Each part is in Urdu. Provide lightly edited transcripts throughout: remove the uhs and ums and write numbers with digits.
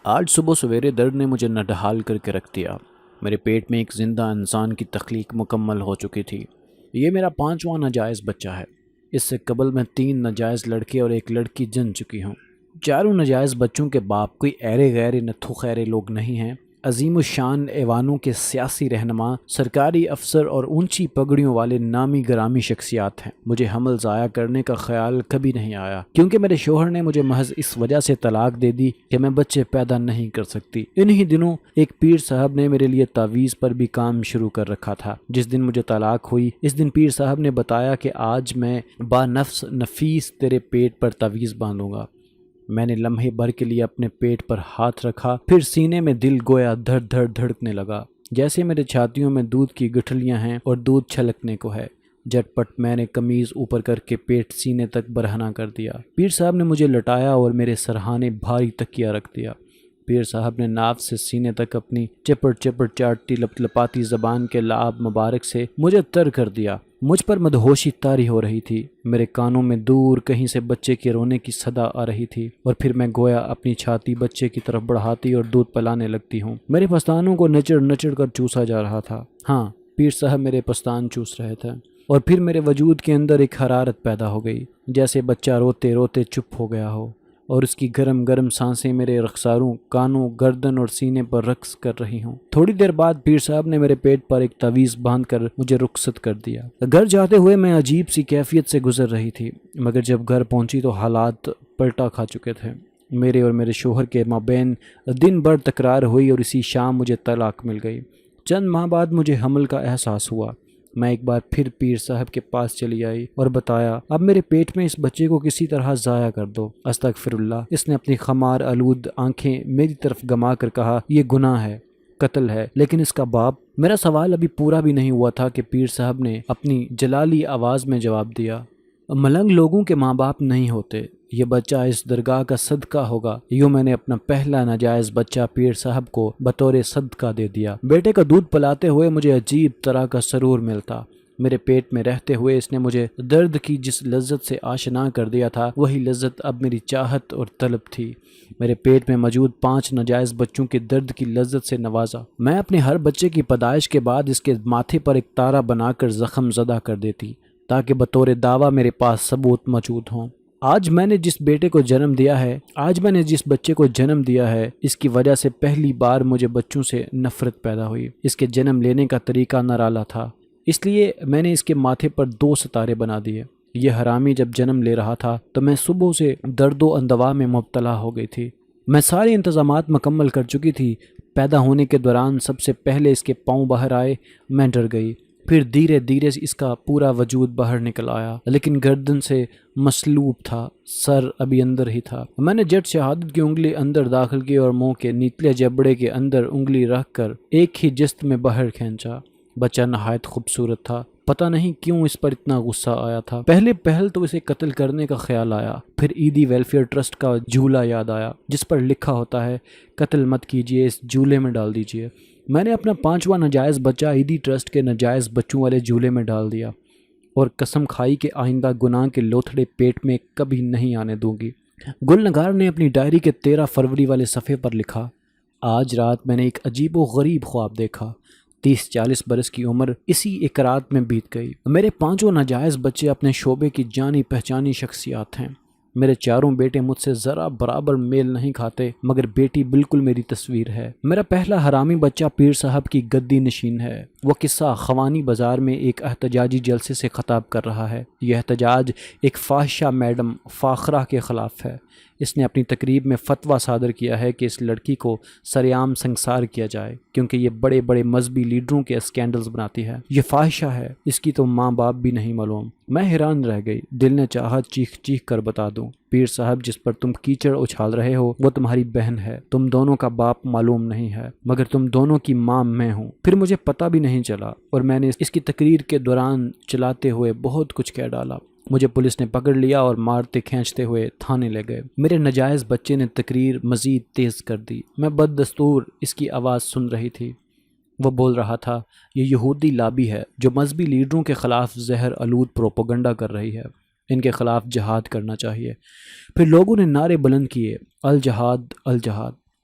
آج صبح سویرے درد نے مجھے نڈھال کر کے رکھ دیا۔ میرے پیٹ میں ایک زندہ انسان کی تخلیق مکمل ہو چکی تھی۔ یہ میرا 5واں ناجائز بچہ ہے۔ اس سے قبل میں 3 ناجائز لڑکے اور ایک لڑکی جن چکی ہوں۔ چاروں ناجائز بچوں کے باپ کوئی ایرے غیر نتھو خیرے لوگ نہیں ہیں۔ عظیم الشان ایوانوں کے سیاسی رہنما، سرکاری افسر اور اونچی پگڑیوں والے نامی گرامی شخصیات ہیں۔ مجھے حمل ضائع کرنے کا خیال کبھی نہیں آیا، کیونکہ میرے شوہر نے مجھے محض اس وجہ سے طلاق دے دی کہ میں بچے پیدا نہیں کر سکتی۔ انہی دنوں ایک پیر صاحب نے میرے لیے تعویذ پر بھی کام شروع کر رکھا تھا۔ جس دن مجھے طلاق ہوئی، اس دن پیر صاحب نے بتایا کہ آج میں با نفس نفیس تیرے پیٹ پر تعویذ باندھوں گا۔ میں نے لمحے بھر کے لیے اپنے پیٹ پر ہاتھ رکھا، پھر سینے میں دل گویا دھڑ دھڑ دھڑکنے لگا، جیسے میرے چھاتیوں میں دودھ کی گٹھلیاں ہیں اور دودھ چھلکنے کو ہے۔ جھٹ پٹ میں نے قمیض اوپر کر کے پیٹ سینے تک برہنہ کر دیا۔ پیر صاحب نے مجھے لٹایا اور میرے سرہانے بھاری تکیہ رکھ دیا۔ پیر صاحب نے ناف سے سینے تک اپنی چپٹ چپٹ چاٹتی لپاتی زبان کے لعاب مبارک سے مجھے تر کر دیا۔ مجھ پر مدہوشی طاری ہو رہی تھی۔ میرے کانوں میں دور کہیں سے بچے کے رونے کی صدا آ رہی تھی، اور پھر میں گویا اپنی چھاتی بچے کی طرف بڑھاتی اور دودھ پلانے لگتی ہوں۔ میرے پستانوں کو نچڑ نچڑ کر چوسا جا رہا تھا۔ ہاں، پیر صاحب میرے پستان چوس رہے تھے، اور پھر میرے وجود کے اندر ایک حرارت پیدا ہو گئی، جیسے بچہ روتے روتے چپ ہو گیا ہو، اور اس کی گرم گرم سانسیں میرے رخساروں، کانوں، گردن اور سینے پر رقص کر رہی ہوں۔ تھوڑی دیر بعد پیر صاحب نے میرے پیٹ پر ایک تعویذ باندھ کر مجھے رخصت کر دیا۔ گھر جاتے ہوئے میں عجیب سی کیفیت سے گزر رہی تھی، مگر جب گھر پہنچی تو حالات پلٹا کھا چکے تھے۔ میرے اور میرے شوہر کے مابین دن بھر تکرار ہوئی اور اسی شام مجھے طلاق مل گئی۔ چند ماہ بعد مجھے حمل کا احساس ہوا۔ میں ایک بار پھر پیر صاحب کے پاس چلی آئی اور بتایا، اب میرے پیٹ میں اس بچے کو کسی طرح ضائع کر دو۔ استغفر اللہ۔ اس نے اپنی خمار آلود آنکھیں میری طرف گما کر کہا، یہ گناہ ہے، قتل ہے، لیکن اس کا باپ۔ میرا سوال ابھی پورا بھی نہیں ہوا تھا کہ پیر صاحب نے اپنی جلالی آواز میں جواب دیا، ملنگ لوگوں کے ماں باپ نہیں ہوتے، یہ بچہ اس درگاہ کا صدقہ ہوگا۔ یوں میں نے اپنا پہلا ناجائز بچہ پیر صاحب کو بطور صدقہ دے دیا۔ بیٹے کا دودھ پلاتے ہوئے مجھے عجیب طرح کا سرور ملتا۔ میرے پیٹ میں رہتے ہوئے اس نے مجھے درد کی جس لذت سے آشنا کر دیا تھا، وہی لذت اب میری چاہت اور طلب تھی۔ میرے پیٹ میں موجود 5 ناجائز بچوں کے درد کی لذت سے نوازا۔ میں اپنے ہر بچے کی پیدائش کے بعد اس کے ماتھے پر ایک تارا بنا کر زخم زدہ کر دیتی، تاکہ بطور دعویٰ میرے پاس ثبوت موجود ہوں۔ آج میں نے جس بچے کو جنم دیا ہے، اس کی وجہ سے پہلی بار مجھے بچوں سے نفرت پیدا ہوئی۔ اس کے جنم لینے کا طریقہ نرالا تھا، اس لیے میں نے اس کے ماتھے پر 2 ستارے بنا دیے۔ یہ حرامی جب جنم لے رہا تھا تو میں صبح سے درد و اندوا میں مبتلا ہو گئی تھی۔ میں سارے انتظامات مکمل کر چکی تھی۔ پیدا ہونے کے دوران سب سے پہلے اس کے پاؤں باہر آئے، میں ڈر گئی۔ پھر دھیرے دھیرے اس کا پورا وجود باہر نکل آیا، لیکن گردن سے مسلوب تھا، سر ابھی اندر ہی تھا۔ میں نے جٹ شہادت کی انگلی اندر داخل کی اور منہ کے نیچلے جبڑے کے اندر انگلی رکھ کر ایک ہی جست میں باہر کھینچا۔ بچہ نہایت خوبصورت تھا۔ پتہ نہیں کیوں اس پر اتنا غصہ آیا تھا۔ پہل تو اسے قتل کرنے کا خیال آیا، پھر عیدی ویلفیئر ٹرسٹ کا جھولا یاد آیا، جس پر لکھا ہوتا ہے، قتل مت کیجیے، اس جھولے میں ڈال دیجیے۔ میں نے اپنا 5واں ناجائز بچہ عیدی ٹرسٹ کے ناجائز بچوں والے جھولے میں ڈال دیا، اور قسم کھائی کہ آئندہ گناہ کے لوتھڑے پیٹ میں کبھی نہیں آنے دوں گی۔ گل نگار نے اپنی ڈائری کے 13 فروری والے صفحے پر لکھا، آج رات میں نے ایک عجیب و غریب خواب دیکھا۔ 30-40 برس کی عمر اسی ایک رات میں بیت گئی۔ میرے 5 ناجائز بچے اپنے شعبے کی جانی پہچانی شخصیات ہیں۔ میرے 4 بیٹے مجھ سے ذرا برابر میل نہیں کھاتے، مگر بیٹی بالکل میری تصویر ہے۔ میرا پہلا حرامی بچہ پیر صاحب کی گدی نشین ہے۔ وہ قصہ خوانی بازار میں ایک احتجاجی جلسے سے خطاب کر رہا ہے۔ یہ احتجاج ایک فاحشہ میڈم فاخرہ کے خلاف ہے۔ اس نے اپنی تقریب میں فتویٰ صادر کیا ہے کہ اس لڑکی کو سرعام سنسار کیا جائے، کیونکہ یہ بڑے بڑے مذہبی لیڈروں کے اسکینڈلز بناتی ہے۔ یہ فاحشہ ہے، اس کی تو ماں باپ بھی نہیں معلوم۔ میں حیران رہ گئی، دل نے چاہا چیخ چیخ کر بتا دوں، پیر صاحب جس پر تم کیچڑ اچھال رہے ہو وہ تمہاری بہن ہے، تم دونوں کا باپ معلوم نہیں ہے، مگر تم دونوں کی ماں میں ہوں۔ پھر مجھے پتہ بھی نہیں چلا، اور میں نے اس کی تقریر کے دوران چلاتے ہوئے بہت کچھ کہہ ڈالا۔ مجھے پولیس نے پکڑ لیا اور مارتے کھینچتے ہوئے تھانے لے گئے۔ میرے ناجائز بچے نے تقریر مزید تیز کر دی۔ میں بددستور اس کی آواز سن رہی تھی۔ وہ بول رہا تھا، یہ یہودی لابی ہے جو مذہبی لیڈروں کے خلاف زہر آلود پروپیگنڈا کر رہی ہے، ان کے خلاف جہاد کرنا چاہیے۔ پھر لوگوں نے نعرے بلند کیے، الجہاد الجہاد۔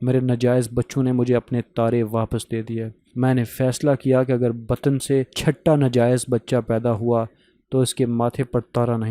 میرے ناجائز بچوں نے مجھے اپنے تارے واپس دے دیے۔ میں نے فیصلہ کیا کہ اگر وطن سے چھٹا ناجائز بچہ پیدا ہوا تو اس کے ماتھے پر تارا نہیں